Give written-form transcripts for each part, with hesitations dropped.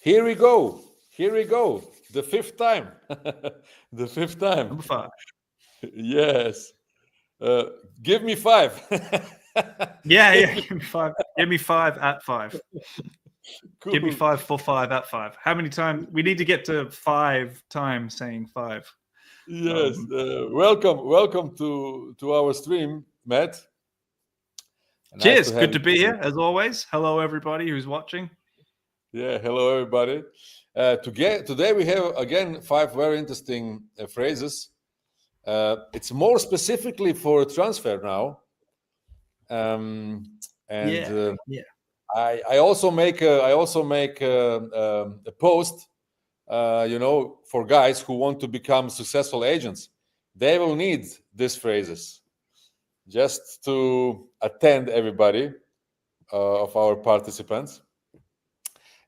Here we go. Here we go. The fifth time. The fifth time. Number 5. Yes. Give me 5. Yeah. Give me 5. Give me 5 at 5. Cool. Give me 5 for 5 at 5. How many times? We need to get to 5 times saying 5. Yes. Welcome to our stream, Matt. Cheers. Good to be here, as always. Hello, everybody who's watching. Yeah, hello, everybody. Today we have, again, 5 very interesting phrases. It's more specifically for transfer now. I also make a post, for guys who want to become successful agents. They will need these phrases just to attend everybody of our participants.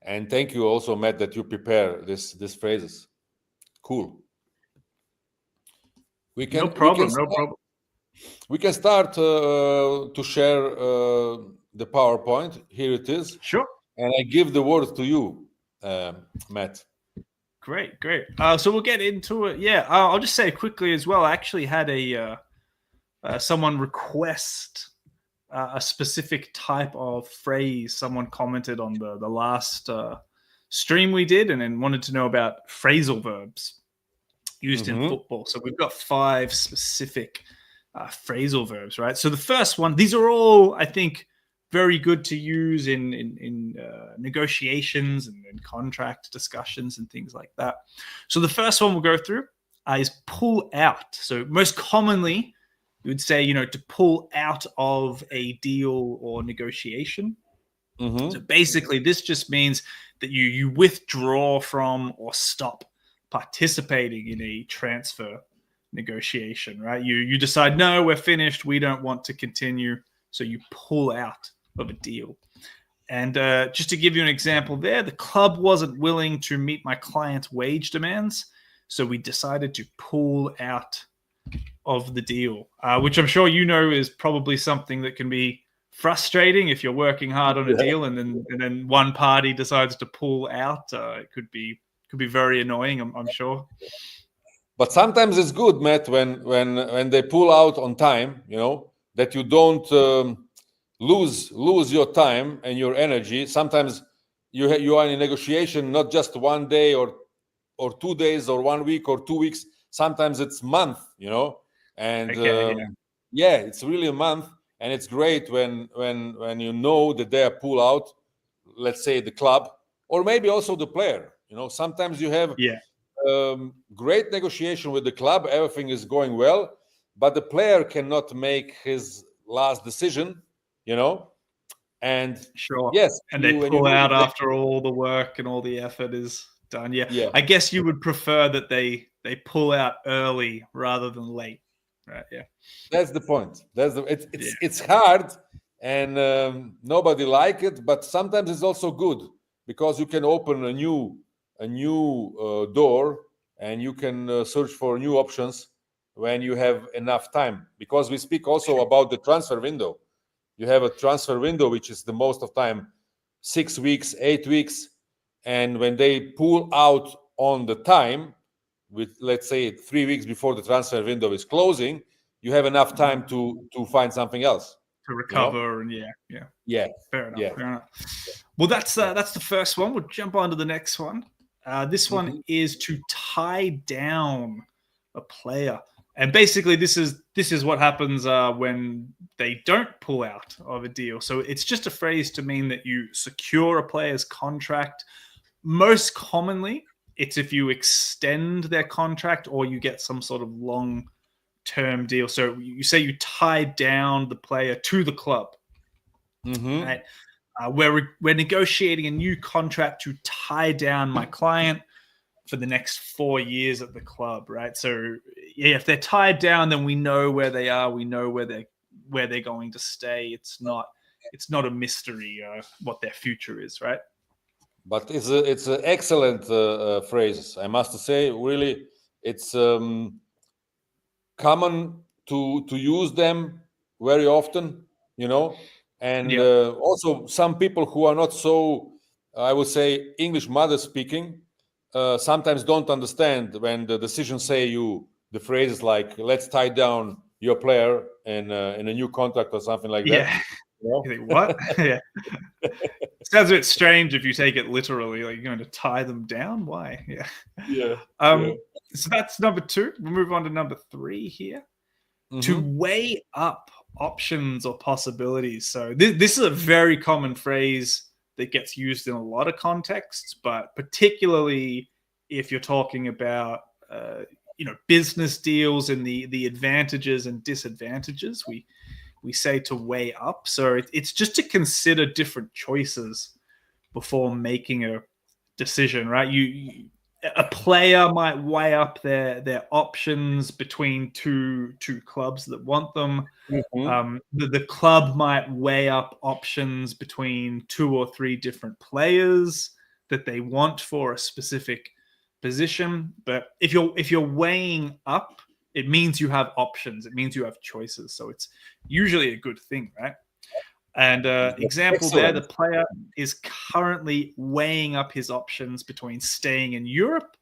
And thank you also, Matt, that you prepare these phrases. Cool. No problem. We can start to share the PowerPoint. Here it is. Sure. And I give the word to you, Matt. Great. So we'll get into it. Yeah, I'll just say quickly as well. I actually had someone request a specific type of phrase. Someone commented on the last stream we did, and then wanted to know about phrasal verbs used in football. So we've got 5 specific phrasal verbs, right? So the first one, these are all, I think, very good to use in negotiations and in contract discussions and things like that. So the first one we'll go through is pull out. So most commonly, you would say, to pull out of a deal or negotiation. So basically, this just means that you withdraw from or stop participating in a transfer negotiation, right? You decide, no, we're finished. We don't want to continue. So you pull out of a deal. And just to give you an example there, the club wasn't willing to meet my client's wage demands. So we decided to pull out of the deal, which I'm sure is probably something that can be frustrating if you're working hard on a deal and then one party decides to pull out. It could be very annoying, I'm sure. But sometimes it's good, Matt, when they pull out on time, that you don't lose your time and your energy. Sometimes you are in a negotiation, not just one day or 2 days or 1 week or 2 weeks. Sometimes it's month, and it's really a month. And it's great when that they pull out, let's say the club, or maybe also the player. Sometimes you have great negotiation with the club, everything is going well, but the player cannot make his last decision, and sure. Yes, and they pull out after all the work and all the effort is done. I guess you would prefer that they pull out early rather than late, right? That's the point. It's hard, and nobody like it, but sometimes it's also good because you can open a new door, and you can search for new options when you have enough time. Because we speak also about the transfer window. You have a transfer window which is the most of time 6 weeks, 8 weeks, and when they pull out on the time, with let's say 3 weeks before the transfer window is closing, you have enough time to find something else to recover. And fair enough. Well, that's the first one. We'll jump on to the next one. This one is to tie down a player, and basically this is what happens when they don't pull out of a deal. So it's just a phrase to mean that you secure a player's contract. Most commonly, it's if you extend their contract or you get some sort of long-term deal. So you say you tie down the player to the club, right? We're negotiating a new contract to tie down my client for the next 4 years at the club, right? So if they're tied down, then we know where they are. We know where they're going to stay. It's not a mystery what their future is, right? But it's an excellent phrase, I must say. Really, it's common to use them very often, and also some people who are not so I would say English mother speaking, sometimes don't understand when the decisions say the phrases like "let's tie down your player in a new contract" or something like that. Yeah. You know? You think, what? Yeah. Sounds a bit strange if you take it literally, like you're going to tie them down. Why? Yeah. Yeah, yeah. Um, so that's number 2. We'll move on to number 3 here. To Mm-hmm. weigh up options or possibilities. So this is a very common phrase that gets used in a lot of contexts, but particularly if you're talking about business deals and the advantages and disadvantages, we say to weigh up. So it's just to consider different choices before making a decision, right? A player might weigh up their options between two clubs that want them. Mm-hmm. The club might weigh up options between 2 or 3 different players that they want for a specific position. But if you're weighing up, it means you have options. It means you have choices. So it's usually a good thing, right? And example there, the Excellent. player is currently weighing up his options between staying in Europe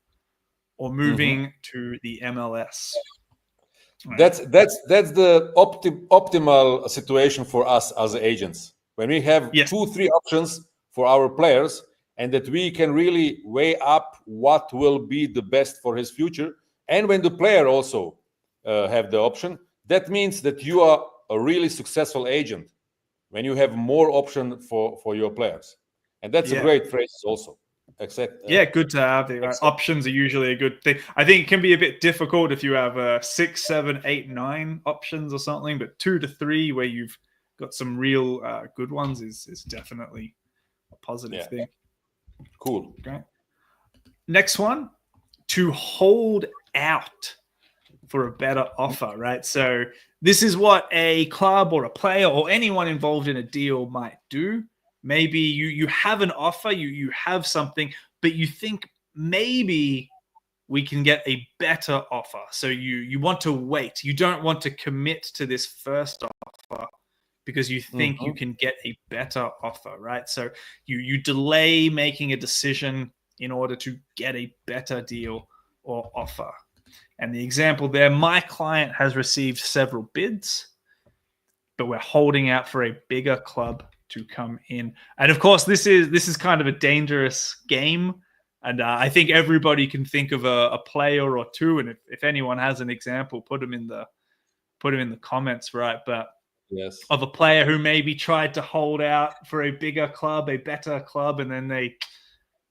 or Mm-hmm. moving to the MLS. Right. That's the optimal situation for us as agents when we have Yes. 2 3 options for our players, and that we can really weigh up what will be the best for his future. And when the player also have the option, that means that you are a really successful agent when you have more option for your players, and that's a Yeah. great phrase also. Except Yeah, good to have. Right? Options are usually a good thing. I think it can be a bit difficult if you have 6, 7, 8, 9 options or something, but 2 to 3 where you've got some real good ones is definitely a positive yeah, thing. cool. Okay. Next one, to hold out for a better offer, right? So this is what a club or a player or anyone involved in a deal might do. Maybe you have an offer, you have something, but you think maybe we can get a better offer. So you want to wait. You don't want to commit to this first offer because you think you Mm-hmm. can get a better offer, right? So you delay making a decision in order to get a better deal or offer. And the example there, my client has received several bids, but we're holding out for a bigger club to come in. And of course, this is kind of a dangerous game. And I think everybody can think of a player or 2. And if anyone has an example, put them in the comments, right? But Yes. of a player who maybe tried to hold out for a bigger club, a better club, and then they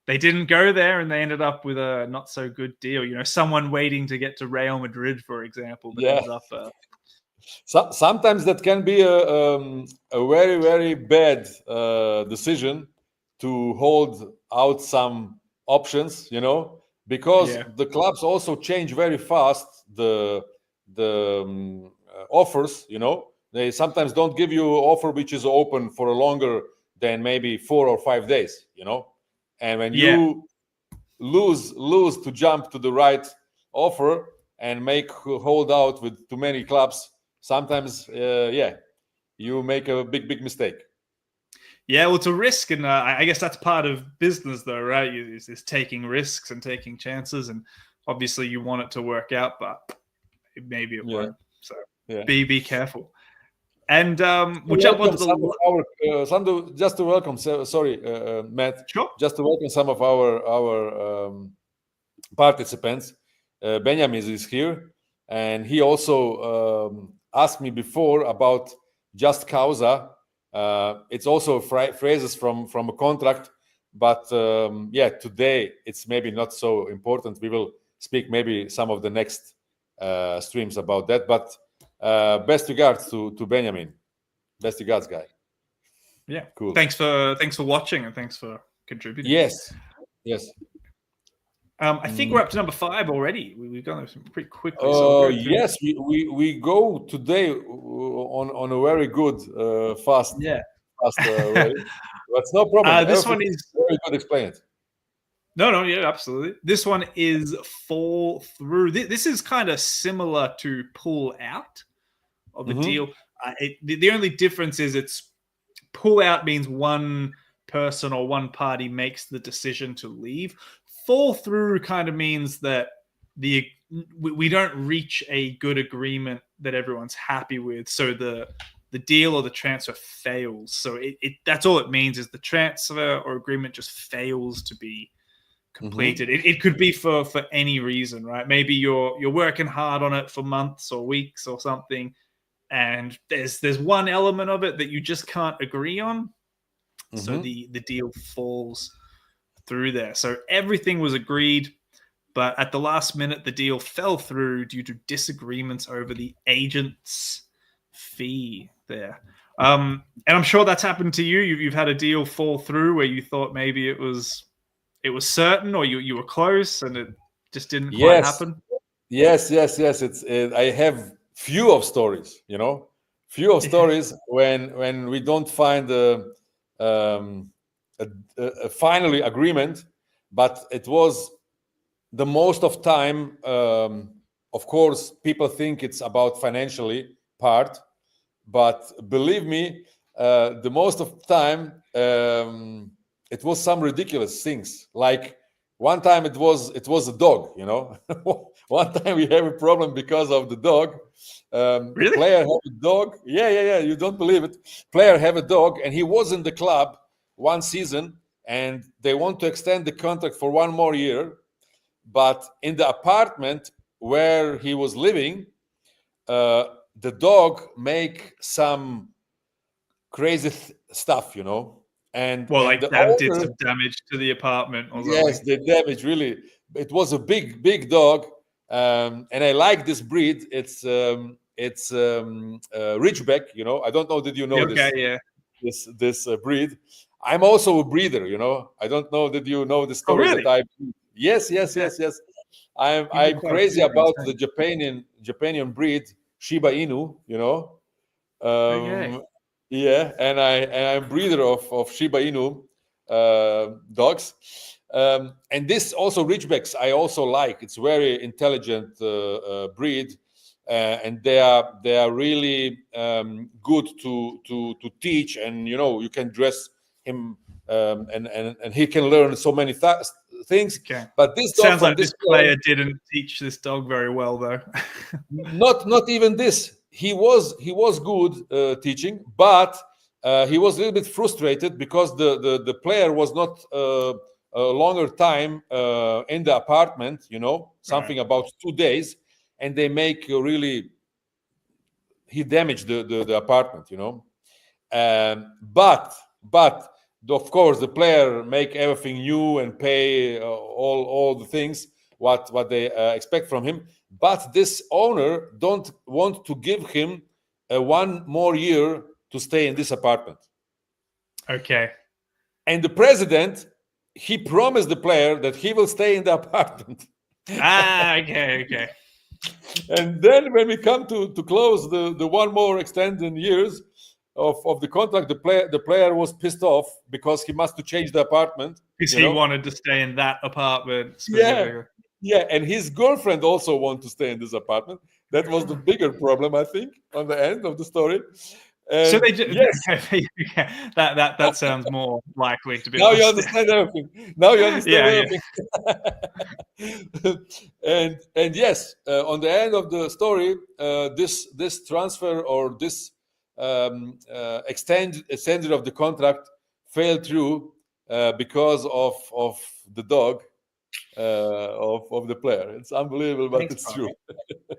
didn't go there and they ended up with a not so good deal. Someone waiting to get to Real Madrid, for example, but Yeah. ends up. Sometimes that can be a very very bad decision to hold out some options, because Yeah. the clubs also change very fast the offers. They sometimes don't give you an offer which is open for a longer than maybe 4 or 5 days. And when Yeah. you lose to jump to the right offer and make hold out with too many clubs, sometimes you make a big mistake. Yeah, well, it's a risk, and I guess that's part of business, though, right? Is taking risks and taking chances, and obviously you want it to work out, but maybe it Yeah, won't. So yeah. be careful. And we'll To jump welcome onto some of the just to welcome, sorry, Matt, sure. just to welcome some of our participants. Benjamin is here, and he also asked me before about just causa. It's also phrases from a contract, but today it's maybe not so important. We will speak maybe some of the next streams about that. But best regards to Benjamin. Best regards, guy. Yeah. Cool. Thanks for watching and thanks for contributing. Yes. Yes. I think we're up to number 5 already. We've gone this pretty quickly, so we'll go through. Yes, we go today on a very good fast Yeah. way. That's no problem. This Everything one is is very good explained. no, yeah, absolutely. This one is fall through. This is kind of similar to pull out of a Mm-hmm. deal. The only difference is it's pull out means one person or one party makes the decision to leave. Fall through kind of means that we don't reach a good agreement that everyone's happy with, so the deal or the transfer fails. So that's all it means, is the transfer or agreement just fails to be completed. It could be for any reason, right? Maybe you're working hard on it for months or weeks or something, and there's one element of it that you just can't agree on. So the deal falls through there. So everything was agreed, but at the last minute, the deal fell through due to disagreements over the agent's fee there. And I'm sure that's happened to you. You've had a deal fall through where you thought maybe it was certain, or you were close and it just didn't quite happen. Yes. I have few of stories, few of stories when we don't find a finally agreement, but it was the most of time. Of course, people think it's about financially part, but believe me, the most of the time it was some ridiculous things. Like one time it was a dog. One time we have a problem because of the dog. Really? The player have a dog. Yeah. You don't believe it. Player have a dog, and he was in the club one season, and they want to extend the contract for one more year. But in the apartment where he was living, the dog make some crazy stuff, and the owner did some damage to the apartment or yes, something. the damage really. It was a big dog, and I like this breed. It's Ridgeback. I don't know. Did you know Okay, yeah. this breed? I'm also a breeder. I don't know. Did you know the story really? that I? Yes. I'm crazy about the Japanian breed Shiba Inu. Okay. Yeah, and I'm breeder of Shiba Inu dogs, and this also Ridgebacks I also like. It's very intelligent breed, and they are really good to teach, and you can dress him, and he can learn so many things. Okay. But this dog Sounds from like this player didn't teach this dog very well, though. not even this. He was good teaching, but he was a little bit frustrated because the player was not a longer time in the apartment. Something about 2 days, and they make really he damaged the apartment. But of course the player make everything new and pay all the things what they expect from him. But this owner don't want to give him one more year to stay in this apartment. Okay. And the president, he promised the player that he will stay in the apartment. Okay. And then when we come to close the one more extended years of the contract, the player was pissed off because he must to change the apartment. Because he wanted to stay in that apartment specifically. Yeah, and his girlfriend also wanted to stay in this apartment. That was the bigger problem, I think, on the end of the story. And so they just, yes, that sounds more likely to be. Now you understand everything. Everything. and yes, on the end of the story, this transfer or this extended of the contract fell through because of the dog of the player. It's unbelievable, but it's true.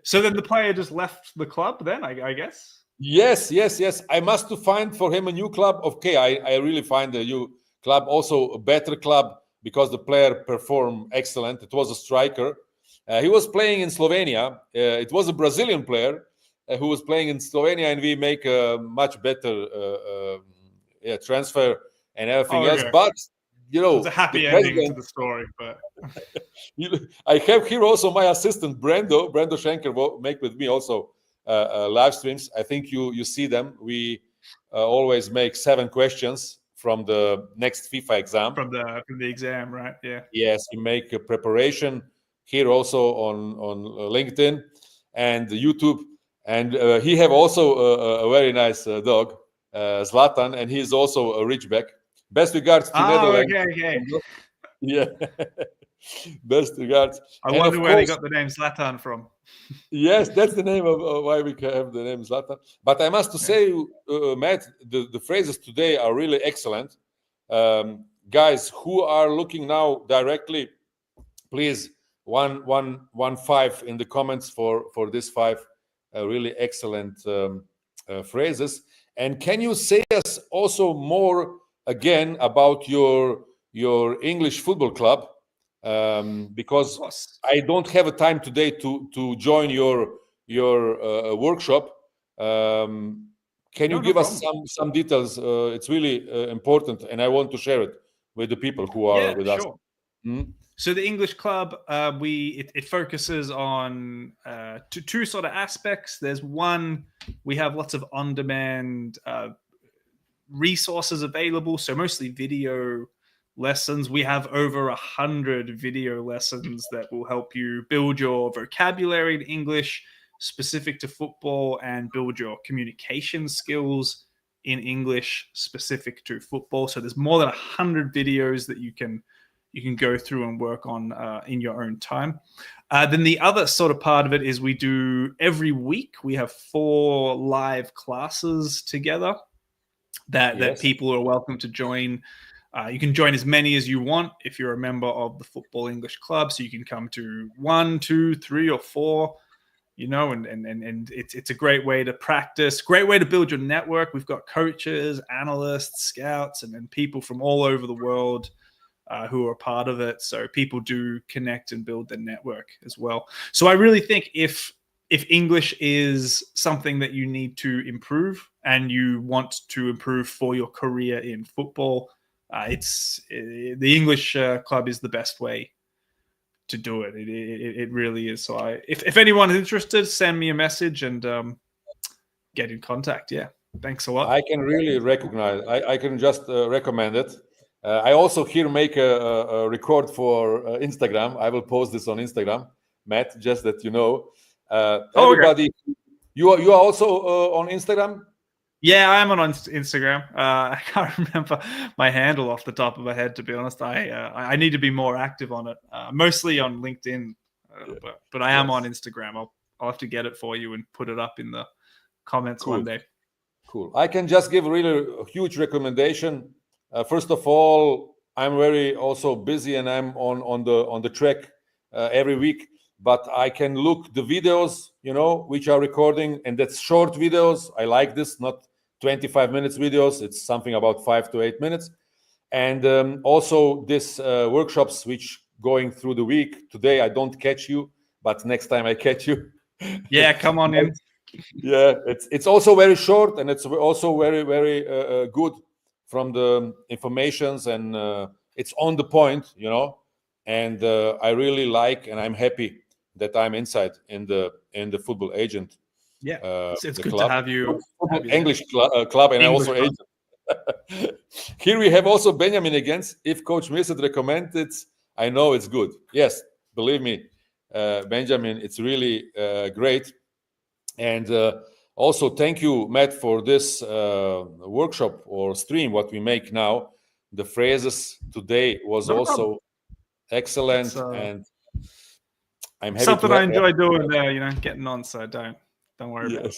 So then the player just left the club then, I guess? Yes. I must to find for him a new club. Okay, I really find a new club, also a better club, because the player performed excellent. It was a striker. He was playing in Slovenia. It was a Brazilian player who was playing in Slovenia, and we make a much better transfer and everything else. But it's a happy ending to the story. But I have here also my assistant Brando Schenker will make with me also live streams. I think you see them. We always make 7 questions from the next FIFA exam. From the exam, right? Yeah. Yes, we make a preparation here also on LinkedIn and YouTube, and he have also a very nice dog, Zlatan, and he's also a Ridgeback. Best regards to Oh, Netherlands. okay. Yeah. Best regards. I And wonder of where they course, got the name Zlatan from. yes, that's the name of why we have the name Zlatan. But I must to say, Matt, the phrases today are really excellent. Guys who are looking now directly, please 115 in the comments for this 5 really excellent phrases. And can you say us also more again about your English football club? Because I don't have a time today to join your workshop. Can you give us some details? It's really important, and I want to share it with the people who are with us. Mm-hmm. So the English club, it focuses on two sort of aspects. There's one, we have lots of on-demand resources available, so mostly video lessons. We have over 100 video lessons that will help you build your vocabulary in English specific to football and build your communication skills in English specific to football. So there's more than 100 videos that you can go through and work on in your own time. Then the other sort of part of it is we do every week, we have 4 live classes together that people are welcome to join. You can join as many as you want if you're a member of the Football English Club. So you can come to 1, 2, 3, or 4, and it's a great way to practice, great way to build your network. We've got coaches, analysts, scouts, and people from all over the world who are part of it. So people do connect and build their network as well. So I really think if English is something that you need to improve and you want to improve for your career in football, the English club is the best way to do it. It really is. So if anyone is interested, send me a message and get in contact. Yeah. Thanks a lot. I can really recognize, I can just recommend it. I also here make a record for Instagram. I will post this on Instagram, Matt, just that you know. Everybody, okay. You are also on Instagram? Yeah, I am on Instagram. I can't remember my handle off the top of my head, to be honest. I need to be more active on it, mostly on LinkedIn, but I am on Instagram. I'll have to get it for you and put it up in the comments one day. Cool. I can just give really a huge recommendation. First of all, I'm very also busy and I'm on the track every week. But I can look the videos, which are recording, and that's short videos. I like this, not 25 minutes videos. It's something about 5 to 8 minutes. And also this workshops, which going through the week. Today I don't catch you, but next time I catch you. Yeah, come on in. Yeah, it's also very short, and it's also very, very good from the informations, and it's on the point, And I really like, and I'm happy that I'm inside in the football agent. Yeah, it's good club. to have you. English club, and English also club. Agent. Here we have also Benjamin against. If Coach Mirsad recommends it, I know it's good. Yes, believe me, Benjamin, it's really great. And also, thank you, Matt, for this workshop or stream. What we make now, the phrases today was also excellent, and I'm happy something I enjoy doing there, getting on. So don't worry about it.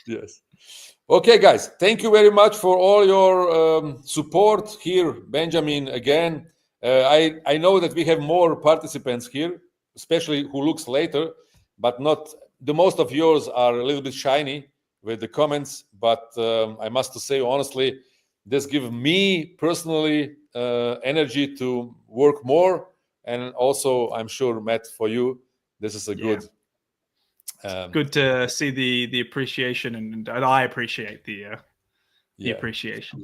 Yes. Okay, guys, thank you very much for all your support here, Benjamin. Again, I know that we have more participants here, especially who looks later, but not the most of yours are a little bit shiny with the comments. But I must say honestly, this gives me personally energy to work more. And also, I'm sure, Matt, for you, this is a good. Good to see the appreciation, and I appreciate the appreciation.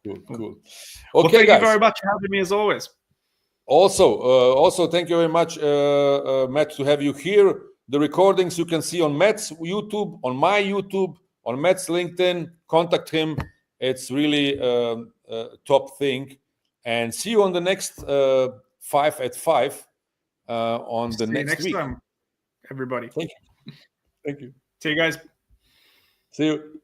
Cool. Okay, well, thank guys. you very much for having me as always. Also, thank you very much, Matt, to have you here. The recordings you can see on Matt's YouTube, on my YouTube, on Matt's LinkedIn. Contact him. It's really a top thing. And see you on the next 5 at 5 on the next week. Time, everybody. Thank you. See you guys. See you.